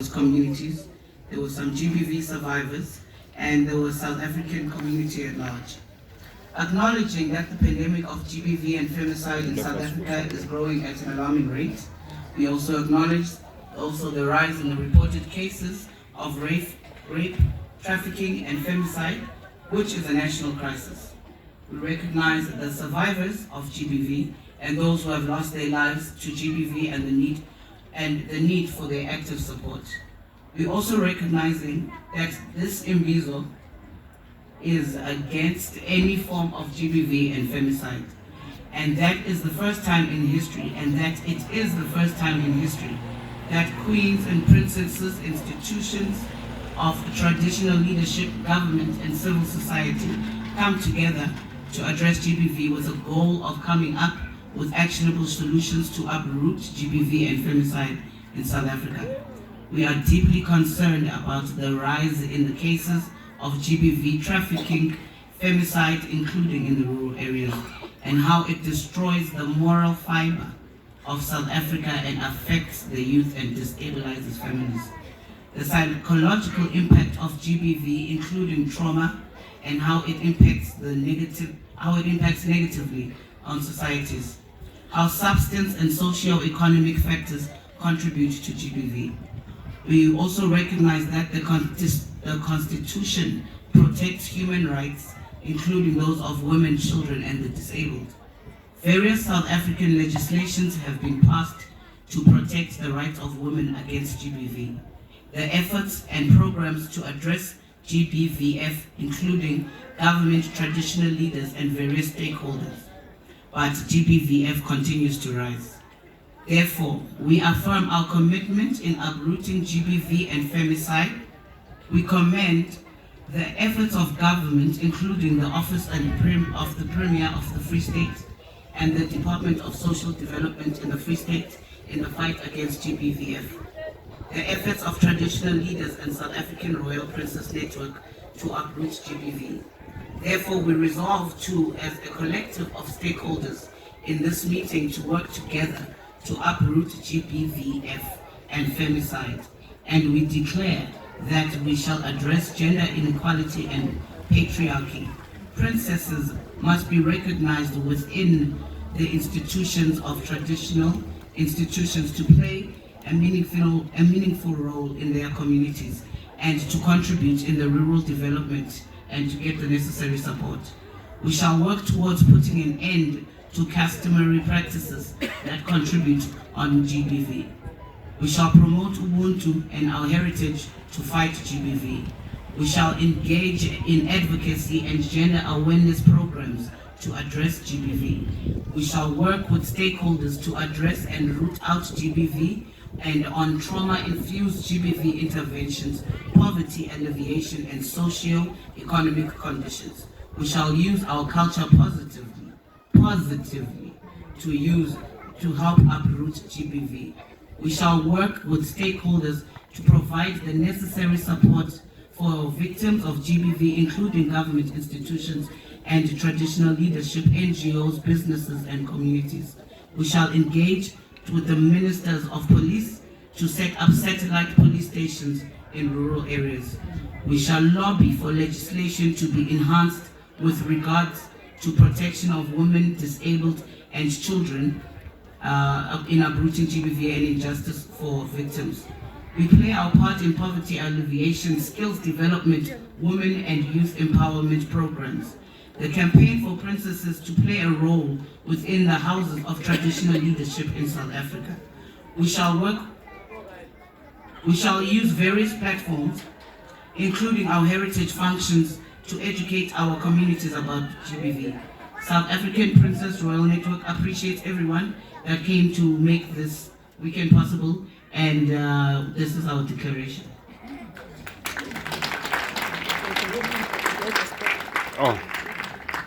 communities, there were some GBV survivors, and there was South African community at large. Acknowledging that the pandemic of GBV and femicide in South Africa is growing at an alarming rate, we also acknowledge the rise in the reported cases of rape, trafficking, and femicide, which is a national crisis. We recognize the survivors of GBV and those who have lost their lives to GBV and the need for their active support. We also recognizing that this Imbizo is against any form of GBV and femicide, and that is the first time in history, that queens and princesses, institutions of traditional leadership, government, and civil society come together to address GBV with a goal of coming up with actionable solutions to uproot GBV and femicide in South Africa. We are deeply concerned about the rise in the cases of GBV trafficking, femicide, including in the rural areas, and how it destroys the moral fiber of South Africa and affects the youth and destabilizes families. The psychological impact of GBV, including trauma, and how it impacts negatively on societies. How substance and socio-economic factors contribute to GBV. We also recognize that the Constitution protects human rights, including those of women, children, and the disabled. Various South African legislations have been passed to protect the rights of women against GBV. The efforts and programs to address GBVF, including government, traditional leaders, and various stakeholders. But GBVF continues to rise. Therefore, we affirm our commitment in uprooting GBV and femicide. We commend the efforts of government, including the Office of the Premier of the Free State and the Department of Social Development in the Free State in the fight against GBVF. The efforts of traditional leaders and South African Royal Princess Network to uproot GBV. Therefore, we resolve to, as a collective of stakeholders in this meeting, to work together to uproot GBVF and femicide. And we declare that we shall address gender inequality and patriarchy. Princesses must be recognized within the institutions of traditional institutions to play a meaningful role in their communities and to contribute in the rural development and to get the necessary support. We shall work towards putting an end to customary practices that contribute on GBV. We shall promote Ubuntu and our heritage to fight GBV. We shall engage in advocacy and gender awareness programs to address GBV. We shall work with stakeholders to address and root out GBV and on trauma-infused GBV interventions, poverty alleviation, and socio-economic conditions. We shall use our culture positively to help uproot GBV. We shall work with stakeholders to provide the necessary support for victims of GBV, including government institutions and traditional leadership, NGOs, businesses, and communities. We shall engage with the ministers of police to set up satellite police stations in rural areas. We shall lobby for legislation to be enhanced with regards to protection of women, disabled, and children in uprooting GBV and injustice for victims. We play our part in poverty alleviation, skills development, women and youth empowerment programs. The campaign for princesses to play a role within the houses of traditional leadership in South Africa. We shall use various platforms, including our heritage functions, to educate our communities about GBV. South African Princess Royal Network appreciates everyone that came to make this weekend possible, and this is our declaration. Oh.